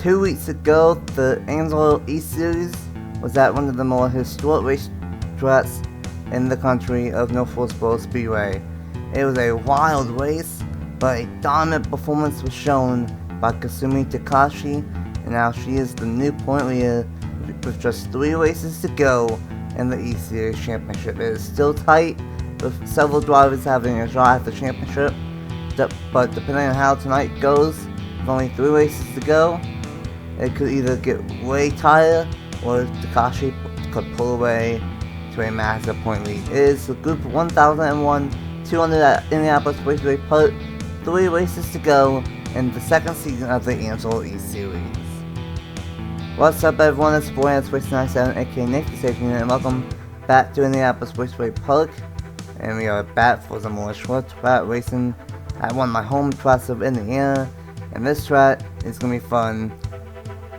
2 weeks ago, the Amsoil East Series was at one of the more historic racetracks in the country of North Wilkesboro Speedway. It was a wild race, but a dominant performance was shown by Kasumi Takashi, and now she is the new point leader with just 3 races to go in the East Series Championship. It is still tight, with several drivers having a shot at the championship, but depending on how tonight goes, with only 3 races to go, it could either get way tighter or Takashi could pull away to a massive point lead. It is the Group 1001 200 at Indianapolis Raceway Park, 3 races to go in the second season of the Amsoil East Series. What's up everyone, it's your boy Race 97, aka Nathan Stapleton, and welcome back to Indianapolis Raceway Park. And we are back for some more short track racing at one of my home tracks of Indiana. And this track is going to be fun.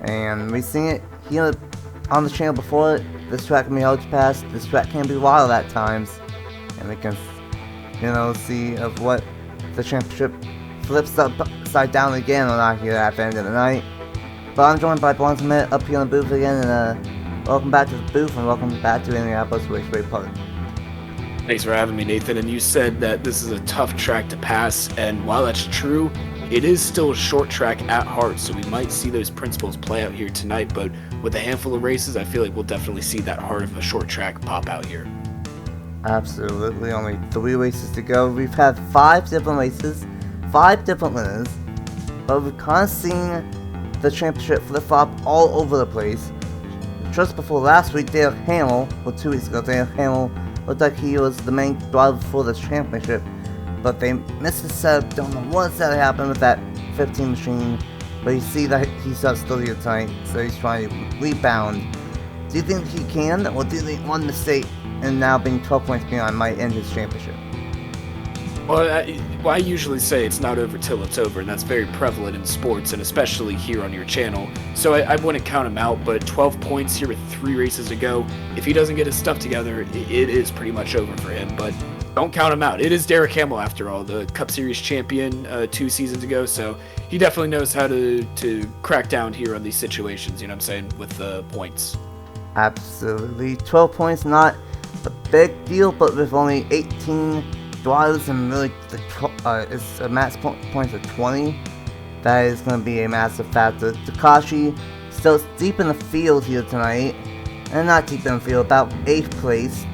And we've seen it here on the channel before. This track can be hard to pass, this track can be wild at times. And we can, see of what the championship flips upside down again or not here at the end of the night. But I'm joined by Blonde Smith up here in the booth again, and welcome back to the booth and welcome back to Indianapolis Raceway Park. Thanks for having me, Nathan. And you said that this is a tough track to pass, and while that's true, it is still a short track at heart, so we might see those principles play out here tonight, but with a handful of races, I feel like we'll definitely see that heart of a short track pop out here. Absolutely, only 3 races to go. We've had 5 different races, 5 different winners, but we've kind of seen the championship flip-flop all over the place. Just before last week, Dale Hamill, 2 weeks ago, Dale Hamill looked like he was the main driver for the championship, but they missed the setup. Don't know what's that happened with that 15 machine, but you see that he's still here tonight, so he's trying to rebound. Do you think he can, or do you think one mistake and now being 12 points behind might end his championship? Well, I usually say it's not over till it's over, and that's very prevalent in sports, and especially here on your channel. So I wouldn't count him out, but 12 points here with 3 races to go. If he doesn't get his stuff together, it is pretty much over for him, but don't count him out. It is Derek Hamill, after all, the Cup Series champion 2 seasons ago, so he definitely knows how to crack down here on these situations, you know what I'm saying, with the points. Absolutely. 12 points, not a big deal, but with only 18 drivers and really it's a max points of 20, that is going to be a massive factor. Takashi still deep in the field here tonight, and not deep in the field, about 8th place,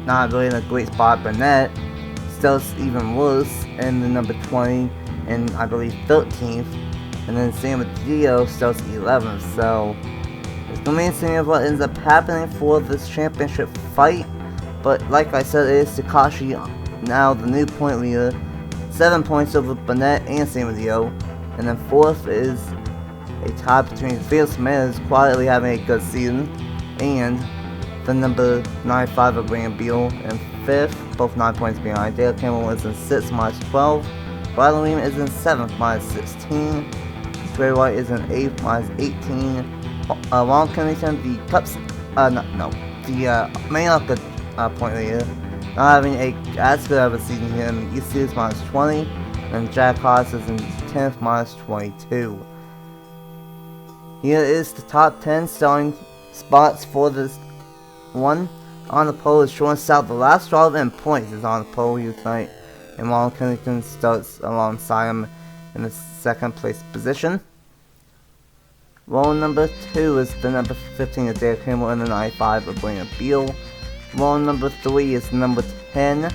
not really in a great spot. Burnett still even worse in the number 20 and I believe 13th, and then same with Dio still 11th. So it's going to be interesting of what ends up happening for this championship fight. But like I said, it is Takashi now the new point leader, 7 points over Burnett and Sam Dio, and then 4th is a tie between Phil Smith, who's quietly having a good season, and the number 95 of Graham Beal in 5th, both 9 points behind. Dale Campbell is in 6th, minus 12. Riley Weem is in 7th, minus 16. Trey White is in 8th, minus 18. Ron Kennington, the Cups, the main point leader, not having as good of a season here in the East Series, minus 20, and Jack Haas is in 10th, minus 22. Here is the top 10 starting spots for this one. On the pole is Sean South, the last driver in points, is on the pole here tonight, and Ron Kennington starts alongside him in the 2nd place position. Roll number 2 is the number 15 of Derek Hamill and the 95 of William Beal. Roll number 3 is number 10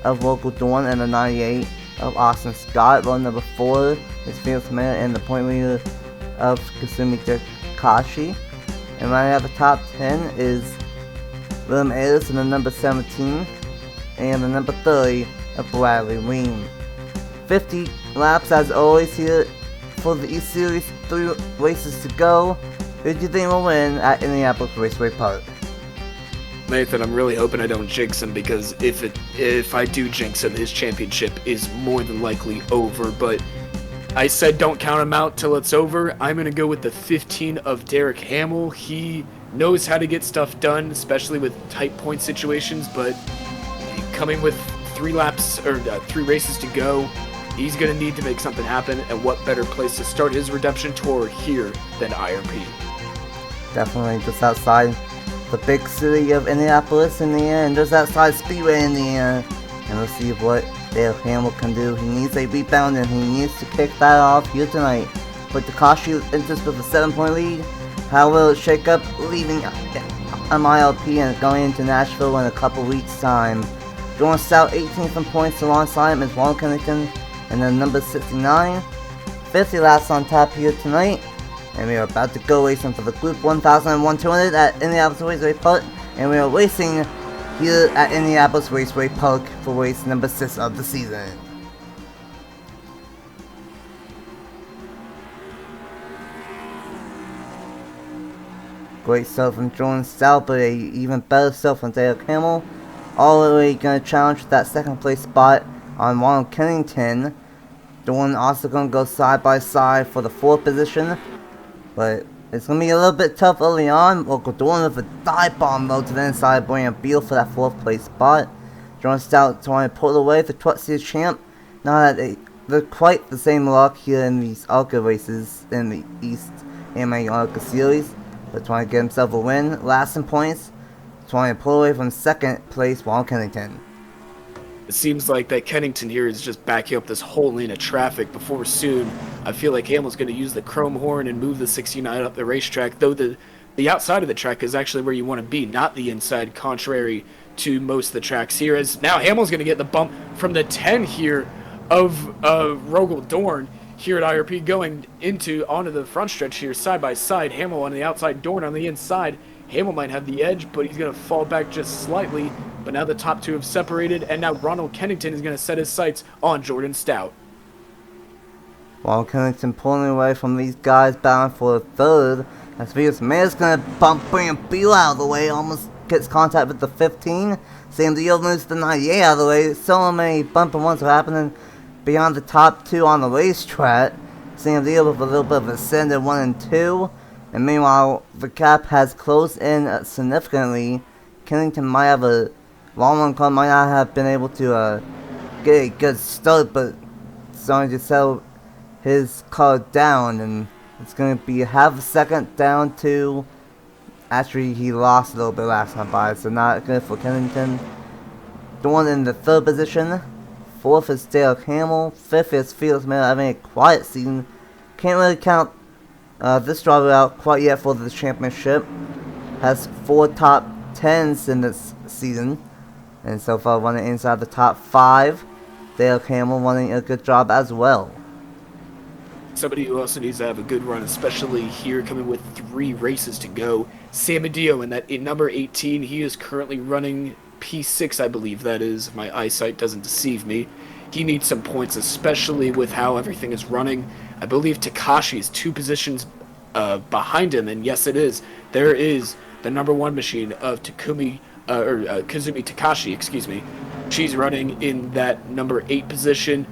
of Local Dawn and the 98 of Austin Scott. Roll number 4 is Felix Smith and the point leader of Kasumi Takashi. And right at the top 10 is William Ayers and the number 17 and the number 30 of Bradley Weem. 50 laps as always here for the East Series, 3 races to go. Who do you think will win at Indianapolis Raceway Park? Nathan, I'm really hoping I don't jinx him, because if I do jinx him, his championship is more than likely over. But I said don't count him out till it's over. I'm going to go with the 15 of Derek Hamill. He knows how to get stuff done, especially with tight point situations, but coming with 3 laps or 3 races to go, he's going to need to make something happen, and what better place to start his redemption tour here than IRP. Definitely just outside the big city of Indianapolis, Indiana, and just outside Speedway, Indiana. And we'll see what Dale Campbell can do. He needs a rebound, and he needs to kick that off here tonight. With Takashi enters with a 7-point lead. How will it shake up, leaving IRP and going into Nashville in a couple weeks' time? Jordan Stout 18th in points alongside Ms. Warren Kennington, and then number 69. 50 laps on tap here tonight. And we are about to go racing for the Group 1001 200 at Indianapolis Raceway Park. And we are racing here at Indianapolis Raceway Park for race number 6 of the season. Great start from Jordan Stout, but a even better start from Dale Campbell. All the way going to challenge that second place spot on Ronald Kennington. Jordan also going to go side by side for the 4th position. But it's going to be a little bit tough early on. Local Jordan with a dive bomb low to the inside, bringing a Beal for that 4th place spot. Jordan Stout trying to pull away the Truck Series champ. Now that they're quite the same luck here in these ARCA races in the East AMA ARCA Series. But trying to get himself a win. Last in points. Trying to pull away from 2nd place, Ron Kennington. It seems like that Kennington here is just backing up this whole lane of traffic before soon. I feel like Hamill's going to use the chrome horn and move the 69 up the racetrack, though the outside of the track is actually where you want to be, not the inside, contrary to most of the tracks here. As now Hamill's going to get the bump from the 10 here of Rogel Dorn here at IRP, going onto the front stretch here side by side. Hamill on the outside, Dorn on the inside. Hamill might have the edge, but he's going to fall back just slightly. But now the top two have separated, and now Ronald Kennington is going to set his sights on Jordan Stout. Ronald Kennington pulling away from these guys bound for a 3rd. As Venus Mayer's going to bring a Beal out of the way, almost gets contact with the 15. Sam Deal moves the 98 out of the way. So many bumping ones are happening beyond the top 2 on the racetrack. Sam Deal with a little bit of a send at 1 and 2. And meanwhile, the gap has closed in significantly. Kennington might have a long run car, might not have been able to get a good start, but starting to settle his car down, and it's going to be half a second down to. Actually, he lost a little bit last time by, so not good for Kennington. Dorn in the 3rd position. 4th is Dale Campbell. 5th is Felix Miller having a quiet season. Can't really count this driver out quite yet for the championship. Has 4 top 10s in this season, and so far running inside the top 5. Dale Campbell running a good job as well. Somebody who also needs to have a good run, especially here coming with 3 races to go. Sam Adio in number 18, he is currently running P6, I believe that is, if my eyesight doesn't deceive me. He needs some points, especially with how everything is running. I believe Takashi is 2 positions behind him, and yes it is. There is the number 1 machine of Kazumi Takashi, excuse me. She's running in that number 8 position,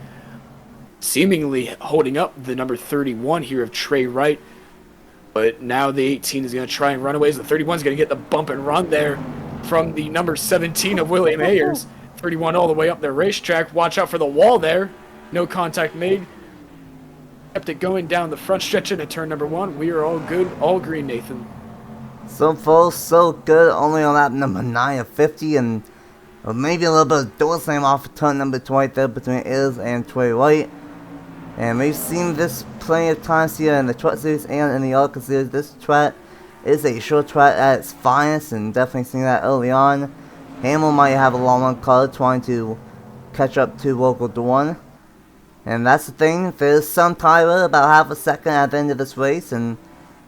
seemingly holding up the number 31 here of Trey Wright. But now the 18 is going to try and run away. So the 31 is going to get the bump and run there from the number 17 of William Ayers. 31 all the way up the racetrack. Watch out for the wall there. No contact made. Kept it going down the front stretch into turn number 1. We are all good, all green, Nathan. So far, so good. Only on lap number 9 of 50, and maybe a little bit of door slam off of turn number 20 there between Ayers and Trey Wright. And we've seen this plenty of times here in the Truck Series and in the ARCA Series. This track is a short track at its finest, and definitely seen that early on. Hamill might have a long run car trying to catch up to local Dorn. And that's the thing, there's some tire about half a second at the end of this race, and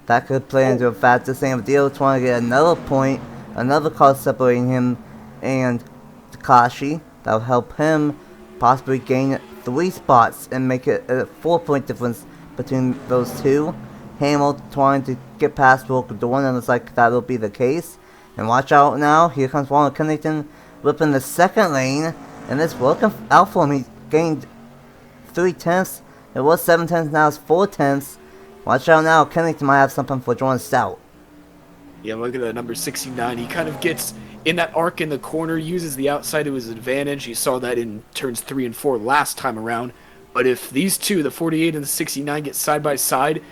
that could play into a factor. Sam Deal trying to get another point, another car separating him and Takashi. That'll help him possibly gain 3 spots and make it a 4-point difference between those two. Hamill trying to get past local Dorn, and it's like that'll be the case. And watch out now, here comes Ronald Kennington whipping the 2nd lane, and it's working out for him. He gained 3 tenths. It was 7 tenths, now it's 4 tenths. Watch out now, Kennington might have something for Jordan Stout. Yeah, look at that number 69. He kind of gets in that arc in the corner, uses the outside to his advantage. You saw that in turns 3 and 4 last time around. But if these two, the 48 and the 69, get side by side,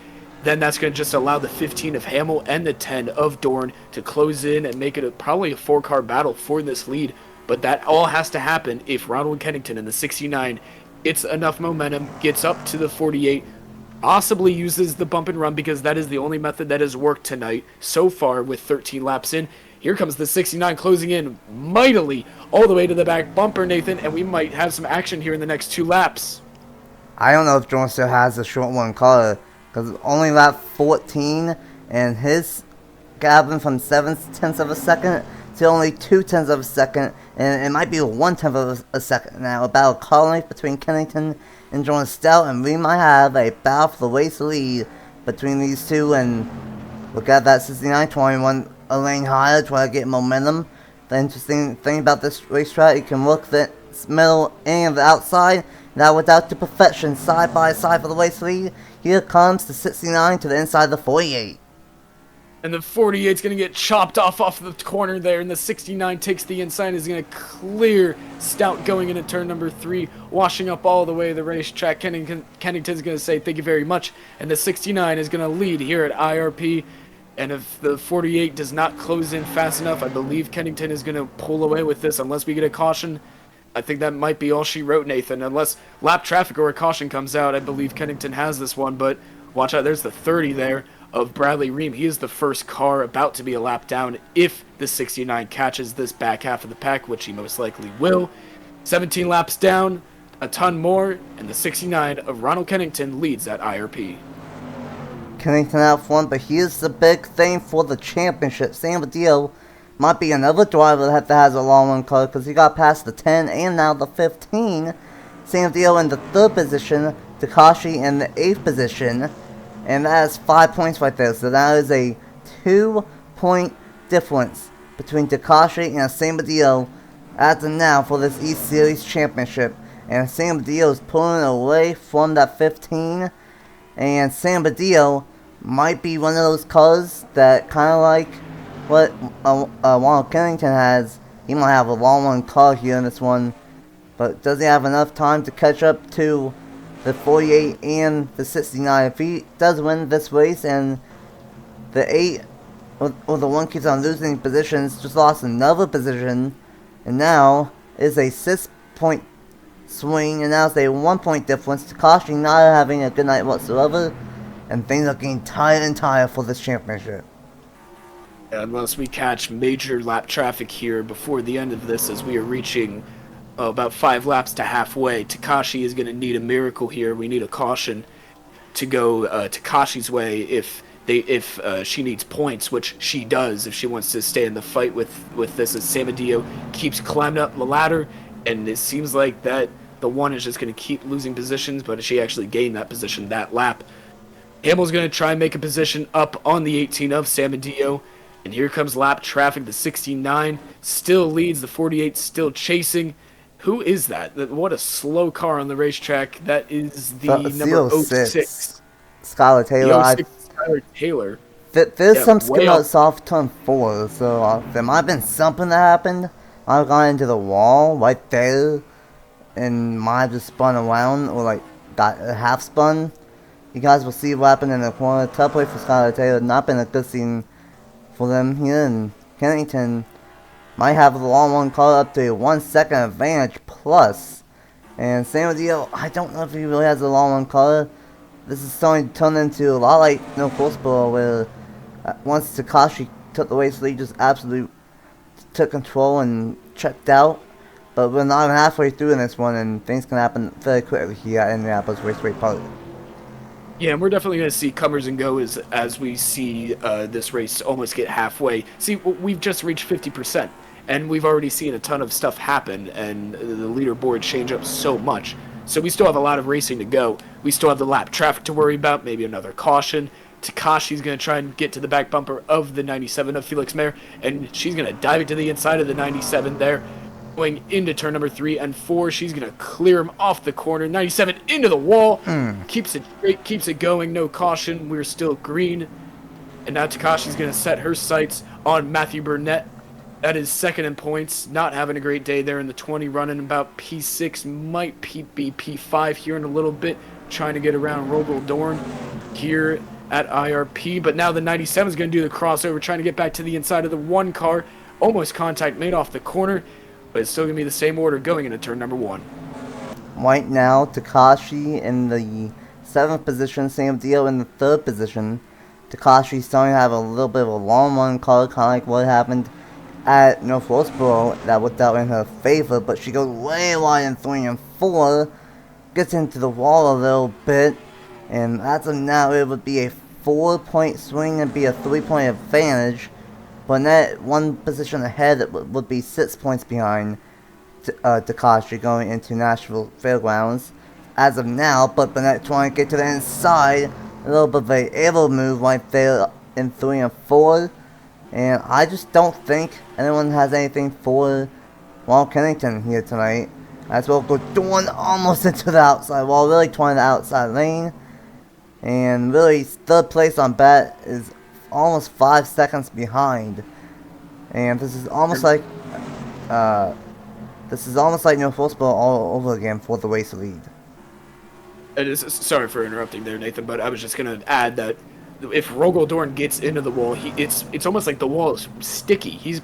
then that's going to just allow the 15 of Hamill and the 10 of Dorn to close in and make it probably a 4-car battle for this lead. But that all has to happen if Ronald Kennington in the 69 gets enough momentum, gets up to the 48, possibly uses the bump and run, because that is the only method that has worked tonight so far with 13 laps in. Here comes the 69 closing in mightily all the way to the back bumper, Nathan, and we might have some action here in the next 2 laps. I don't know if Jordan still has a short one car, because only lap 14, and his gapping from 7/10 of a second to only 2/10 of a second, and it might be 1/10 of a second now. About a car length between Kennington and Jordan Stout, and we might have a battle for the race lead between these two. And look at that 69-21, a lane higher, try to get momentum. The interesting thing about this racetrack, you can look the middle and the outside. Now without the perfection, side by side for the race lead. Here comes the 69 to the inside of the 48. And the 48's going to get chopped off the corner there, and the 69 takes the inside, is going to clear Stout going into turn number 3, washing up all the way to the racetrack. Kennington's going to say thank you very much, and the 69 is going to lead here at IRP. And if the 48 does not close in fast enough, I believe Kennington is going to pull away with this unless we get a caution. I think that might be all she wrote, Nathan. Unless lap traffic or a caution comes out, I believe Kennington has this one. But watch out, there's the 30 there of Bradley Ream. He is the first car about to be a lap down if the 69 catches this back half of the pack, which he most likely will. 17 laps down, a ton more, and the 69 of Ronald Kennington leads that IRP. Kennington out front, but here's the big thing for the championship. Sam Badillo might be another driver that has a long run car, because he got past the 10 and now the 15. Sam Badillo in the 3rd position, Takashi in the 8th position, and that is 5 points right there. So that is a 2-point difference between Takashi and Sam Badillo as of now for this East Series championship. And Sam Badillo is pulling away from that 15, and Sam Badillo might be one of those cars that kind of like what Ronald Kennington has. He might have a long one car here in this one, but does he have enough time to catch up to the 48 and the 69? If he does win this race and the 8 or the 1 keeps on losing positions, just lost another position, and now is a 6-point swing, and now it's a 1-point difference. Takashi not having a good night whatsoever, and things are getting tighter and tighter for this championship. Unless we catch major lap traffic here before the end of this, as we are reaching about 5 laps to halfway, Takashi is going to need a miracle here. We need a caution to go Takashi's way if she needs points, which she does if she wants to stay in the fight with this, as Sam Badillo keeps climbing up the ladder, and it seems like that the 1 is just going to keep losing positions, but she actually gained that position that lap. Hamill's going to try and make a position up on the 18 of Sam Badillo. And here comes lap traffic. The 69 still leads. The 48 still chasing. Who is that? What a slow car on the racetrack. That is the number 06. Skylar Taylor. Skylar Taylor. There's some skin outs off turn 4, so there might have been something that happened. I got into the wall right there, and might have just spun around, or like got a half spun. You guys will see what happened in the corner. Tough play for Skylar Taylor. Not been a good scene for them here, and Kennington might have the long one car up to a 1 second advantage plus. And Sam Badillo, I don't know if he really has a long one car. This is starting to turn into a lot like North Wilkesboro, where once Takashi took the race lead, just absolutely took control and checked out. But we're not even halfway through in this one, and things can happen very quickly here at Indianapolis Raceway Park. Yeah, and we're definitely going to see comers and goes as we see this race almost get halfway. See, we've just reached 50%, and we've already seen a ton of stuff happen, and the leaderboard change up so much. So we still have a lot of racing to go. We still have the lap traffic to worry about, maybe another caution. Takashi's going to try and get to the back bumper of the 97 of Felix Mayer, and she's going to dive into the inside of the 97 there. Going into turn number 3 and 4, she's going to clear him off the corner. 97 into the wall. Keeps it straight, keeps it going. No caution. We're still green. And now Takashi's going to set her sights on Matthew Burnett. That is second in points. Not having a great day there in the 20, running about P6, might be P5 here in a little bit, trying to get around Rogel Dorn here at IRP. But now the 97 is going to do the crossover, trying to get back to the inside of the 1 car. Almost contact made off the corner, but it's still going to be the same order going into turn number 1. Right now, Takashi in the 7th position, Sam Dio in the 3rd position. Takashi's starting to have a little bit of a long run car, kind of like what happened at North Wilkesboro. That worked out in her favor, but she goes way wide in 3 and 4, gets into the wall a little bit, and as of now it would be a 4-point swing and be a 3-point advantage. Burnett 1 position ahead would be 6 points behind Takashi going into Nashville Fairgrounds as of now, but Burnett trying to get to the inside. A little bit of a able move right there in 3 and 4. And I just don't think anyone has anything for Ron Kennington here tonight. As well, go Dorn almost into the outside wall, really trying the outside lane. And really, 3rd place on bat is almost 5 seconds behind. And this is almost like North Wilkesboro all over again for the race lead. It is, sorry for interrupting there, Nathan, but I was just going to add that if Rogel Dorn gets into the wall, it's almost like the wall is sticky.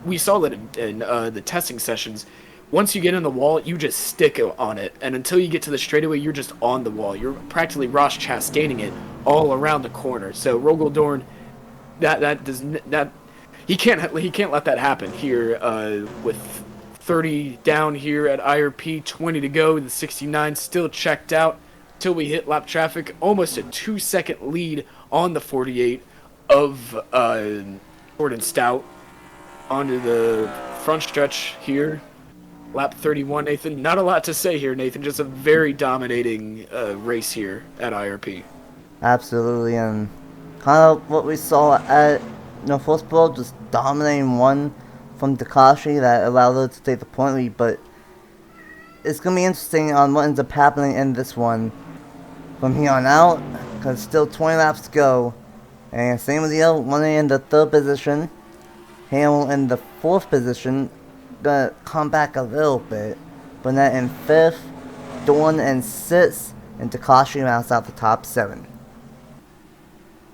We saw that in the testing sessions. Once you get in the wall, you just stick on it, and until you get to the straightaway, you're just on the wall. You're practically Ross Chastaining it all around the corner. So Rogel Dorn, he can't let that happen here with 30 down here at IRP, 20 to go. The 69 still checked out till we hit lap traffic. Almost a 2-second lead on the 48 of Gordon Stout onto the front stretch here. Lap 31, Nathan. Not a lot to say here, Nathan. Just a very dominating race here at IRP. Absolutely, and kind of what we saw at North Wilkesboro, just dominating one from Takashi that allowed her to take the point lead, but it's going to be interesting on what ends up happening in this one from here on out, because still 20 laps to go, and same deal, running in the 3rd position, Hamill in the 4th position, gonna come back a little bit, Burnett in 5th, Dorn in 6th, and Takashi rounds out the top 7.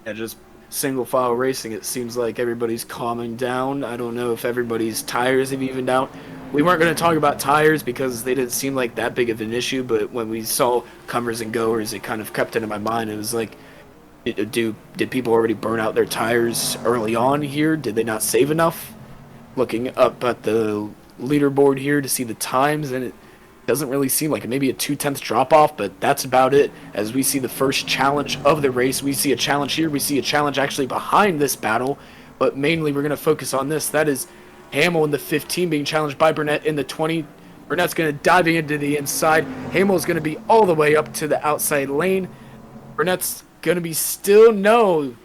Yeah, just single file racing, it seems like everybody's calming down. I don't know if everybody's tires have evened out. We weren't going to talk about tires because they didn't seem like that big of an issue, but when we saw comers and goers, it kind of crept into my mind. It was like, did people already burn out their tires early on here? Did they not save enough? Looking up at the leaderboard here to see the times, and it doesn't really seem like it. Maybe a 0.2 drop off, but that's about it. As we see the first challenge of the race, we see a challenge here. We see a challenge actually behind this battle, but mainly we're going to focus on this. That is Hamill in the 15 being challenged by Burnett in the 20. Burnett's going to diving into the inside. Hamill's going to be all the way up to the outside lane. Burnett's going to be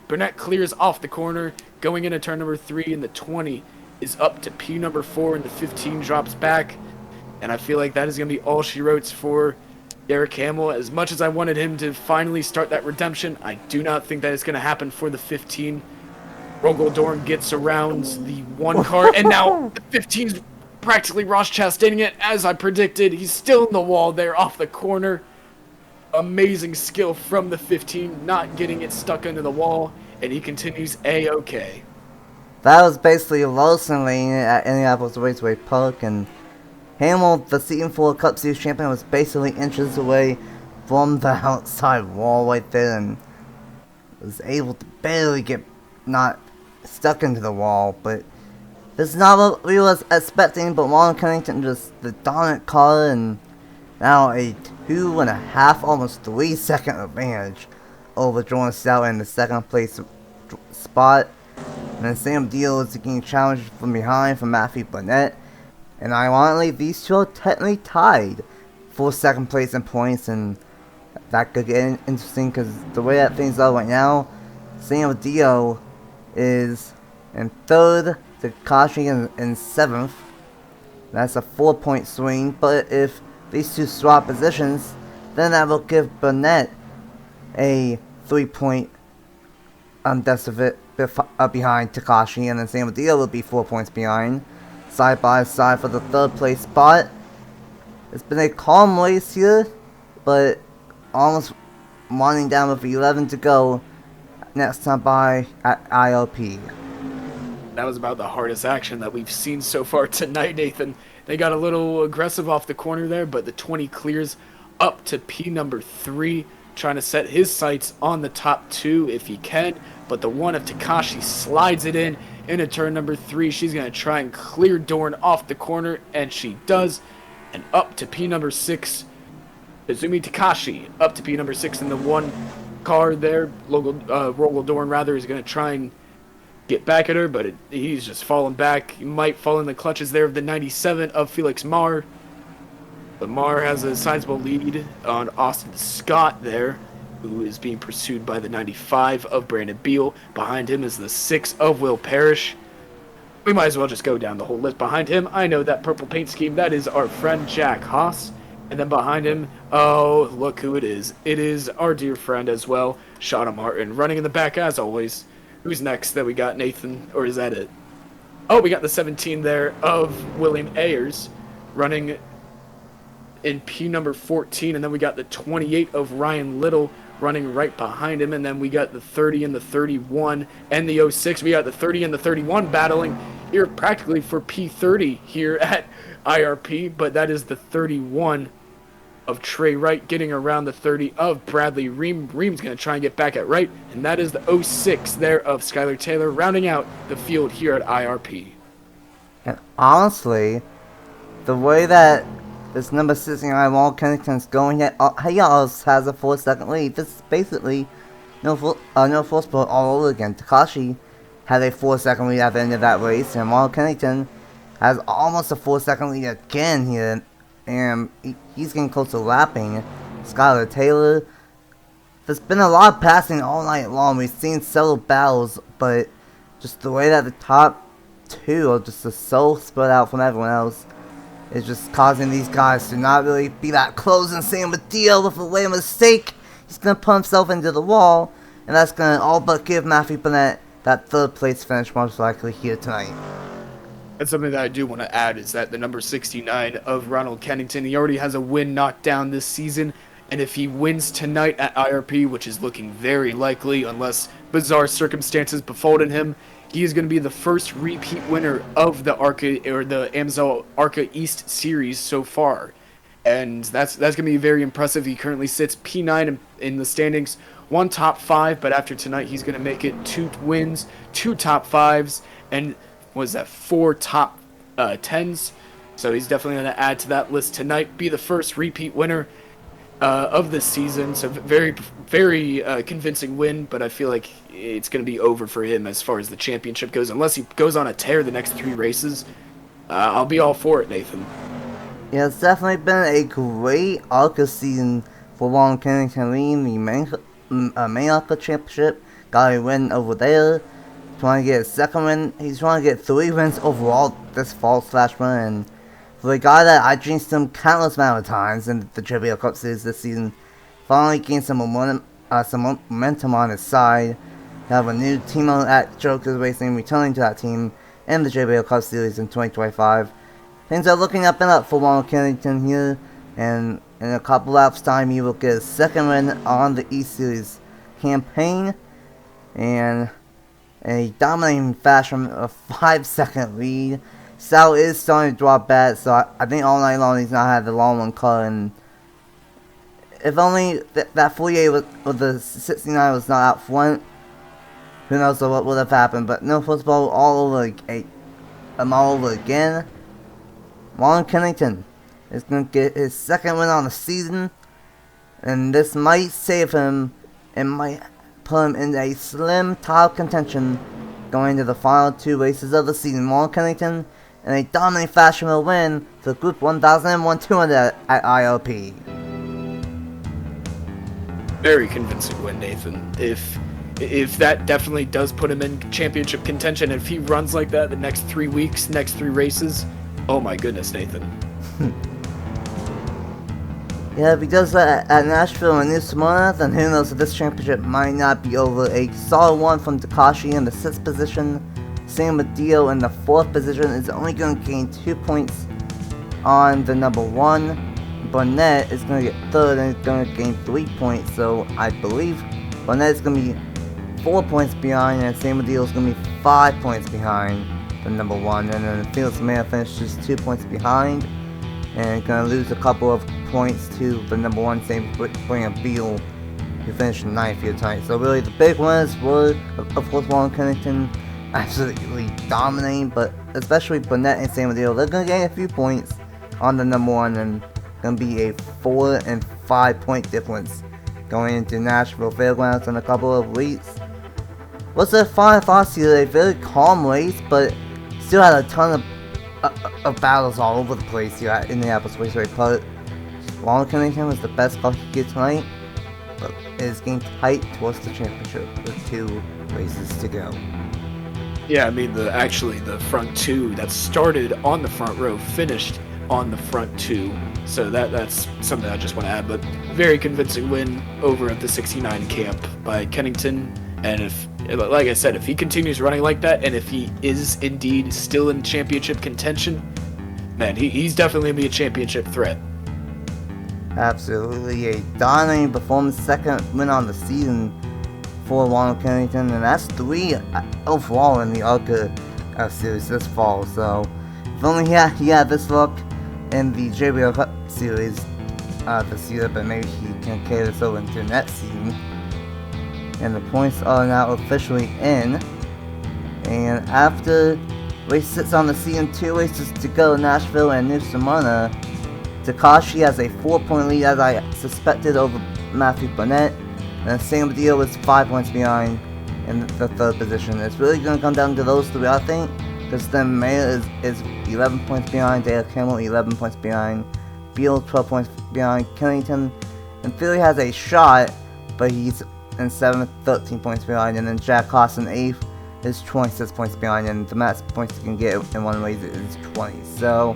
Burnett clears off the corner going into turn number 3, and the 20 is up to P number 4, and the 15 drops back. And I feel like that is going to be all she wrote for Derek Hamill. As much as I wanted him to finally start that redemption, I do not think that is going to happen for the 15. Rogel Dorn gets around the 1 car, and now the 15's practically Ross Chastaining it, as I predicted. He's still in the wall there off the corner. Amazing skill from the 15, not getting it stuck into the wall, and he continues A-OK. That was basically Lawson Lane at Indianapolis Raceway Park, and Hamill, the Season 4 Cup Series champion, was basically inches away from the outside wall right there and was able to barely get not stuck into the wall. But this is not what we was expecting, but Ron Kennington just the dominant car, and now a 2.5, almost 3 second advantage over Jordan Stout in the 2nd place spot. And then Sam Deal is getting challenged from behind from Matthew Burnett. And ironically, these two are technically tied for 2nd place in points, and that could get interesting because the way that things are right now, Sam Dio is in 3rd, Takashi in 7th. That's a 4-point swing, but if these two swap positions, then that will give Burnett a 3-point behind Takashi, and then same with Dio will be 4 points behind. Side by side for the third place spot. It's been a calm race here, but almost winding down with 11 to go. Next time by at IRP. That was about the hardest action that we've seen so far tonight, Nathan. They got a little aggressive off the corner there, but the 20 clears up to P number 3, trying to set his sights on the top 2 if he can. But the one of Takashi slides it in into turn number 3. She's going to try and clear Dorn off the corner, and she does. And up to P number 6, Izumi Takashi, up to P number 6 in the one car there. Rogel Dorn, rather, is going to try and get back at her, but he's just falling back. He might fall in the clutches there of the 97 of Felix Marr. But Marr has a sizable lead on Austin Scott there, who is being pursued by the 95 of Brandon Beal. Behind him is the 6 of Will Parrish. We might as well just go down the whole list. Behind him, I know that purple paint scheme. That is our friend Jack Haas. And then behind him, oh, look who it is. It is our dear friend as well, Shauna Martin, running in the back as always. Who's next that we got, Nathan? Or is that it? Oh, we got the 17 there of William Ayers running in P number 14. And then we got the 28 of Ryan Little running right behind him. And then we got the 30 and the 31 and the 06. We got the 30 and the 31 battling here practically for P30 here at IRP. But that is the 31 of Trey Wright getting around the 30 of Bradley Ream. Ream's going to try and get back at Wright. And that is the 06 there of Skylar Taylor rounding out the field here at IRP. And honestly, the way that this number 69 Wall Kennington's going, yet he also has a 4-second lead. This is basically no full sport all over again. Takashi had a 4-second lead at the end of that race, and Wall Kennington has almost a 4-second lead again here. And he's getting close to lapping Skylar Taylor. There's been a lot of passing all night long. We've seen several battles, but just the way that the top 2 are just so spread out from everyone else is just causing these guys to not really be that close. And same with Dio with a late mistake. He's going to put himself into the wall, and that's going to all but give Matthew Burnett that 3rd place finish most likely here tonight. And something that I do want to add is that the number 69 of Ronald Kennington, he already has a win knocked down this season. And if he wins tonight at IRP, which is looking very likely unless bizarre circumstances befallen him, he is going to be the first repeat winner of the Amsoil East Series so far. And that's going to be very impressive. He currently sits P9 in the standings, 1 top 5, but after tonight he's going to make it 2 wins, 2 top 5s, and was that 4 top 10s. So he's definitely going to add to that list tonight, be the first repeat winner of this season. So very, very convincing win, but I feel like it's going to be over for him as far as the championship goes. Unless he goes on a tear the next 3 races, I'll be all for it, Nathan. Yeah, it's definitely been a great ARCA season for Ron Kennington leading the main ARCA championship. Got a win over there. Trying to get a 2nd win. He's trying to get 3 wins overall this fall/winter. And for the guy that I jinxed him countless amount of times in the JBL Cup Series this season, finally gained some momentum on his side. They have a new team at Jokers Racing returning to that team in the JBL Cup Series in 2025. Things are looking up and up for Ronald Kennington here, and in a couple laps time he will get a 2nd win on the East Series campaign, and a dominating fashion, a 5-second lead. Sal is starting to drop back, so I think all night long he's not had the long one cut, and if only that 48 with the 69 was not out front, who knows what would have happened. But no football all over again. Ron Kennington is going to get his 2nd win on the season, and this might save him and might put him in a slim top contention going into the final 2 races of the season. Ron Kennington in a dominating fashion will win the Group 1001 200 at IRP. Very convincing win, Nathan. If that definitely does put him in championship contention, if he runs like that the next 3 weeks, next 3 races, oh my goodness, Nathan. Yeah, if he does that at Nashville and New Smyrna, then who knows if this championship might not be over. A solid one from Takashi in the 6th position. Same with Dio in the 4th position. Is only going to gain 2 points on the number 1. Barnett is going to get 3rd and is going to gain 3 points. So I believe Barnett is going to be 4 points behind, and same with Dio is going to be 5 points behind the number 1. And then Felix Maya finishes 2 points behind, and going to lose a couple of points to the number 1, same bringing Beal, who finished 9th here tonight. So really the big winners were, of course, Warren Kennington absolutely dominating, but especially Burnett and San Diego, they're going to gain a few points on the number 1, and going to be a 4 and 5 point difference going into Nashville Fairgrounds in a couple of weeks. Was a fine thoughts here, a very calm race, but still had a ton of battles all over the place here at Indianapolis Raceway Park. Warren Kennington was the best car he could get tonight, but it is getting tight towards the championship with 2 races to go. Yeah, I mean, the front 2 that started on the front row finished on the front 2, so that's something I just want to add. But very convincing win over at the 69 camp by Kennington, and if, like I said, if he continues running like that, and if he is indeed still in championship contention, man, he's definitely going to be a championship threat. Absolutely, a dominating performance, 2nd win on the season for Warren Kennington, and that's 3 overall in the ARCA series this fall. So if only he had this luck in the JBL Cup series this year, but maybe he can carry this over into next season. And the points are now officially in, and after race 6 on the season, 2 races to go, Nashville and New Smyrna, Takashi has a 4-point lead, as I suspected, over Matthew Burnett, and Sam Dio is 5 points behind in the 3rd position. It's really going to come down to those 3, I think, because then Maya is 11 points behind, Dale Campbell 11 points behind, Beal 12 points behind, Kennington in theory has a shot, but he's in 7th, 13 points behind, and then Jack Haas in 8th is 26 points behind, and the max points you can get in one race is 20. So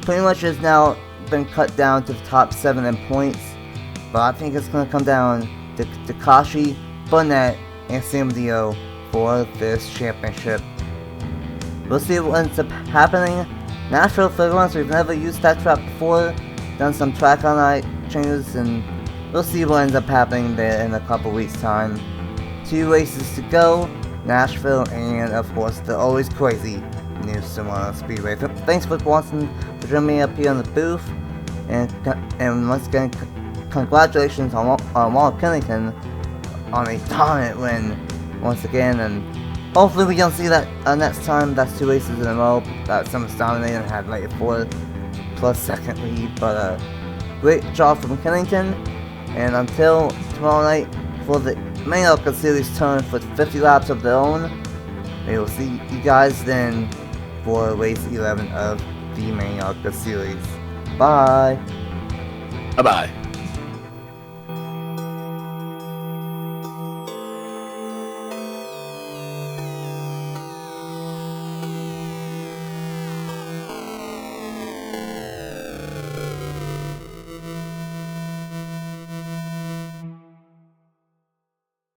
pretty much has now been cut down to the top 7 in points, but I think it's going to come down to Takashi, Burnett, and Sam Dio for this championship. We'll see what ends up happening. Nashville Fairgrounds, we've never used that track before, done some track on night changes, and we'll see what ends up happening there in a couple weeks time. 2 races to go, Nashville and of course the always crazy New Smyrna Speedway. Thanks for watching, for joining me up here in the booth, and once again, congratulations on Warren Kennington on a dominant win once again, and hopefully we don't see that next time. That's 2 races in a row that someone's dominated and had like a 4+ second lead, but great job from Kennington, and until tomorrow night for the main ARCA series turn for 50 laps of their own, we will see you guys then for race 11 of the main ARCA series. Bye! Bye-bye.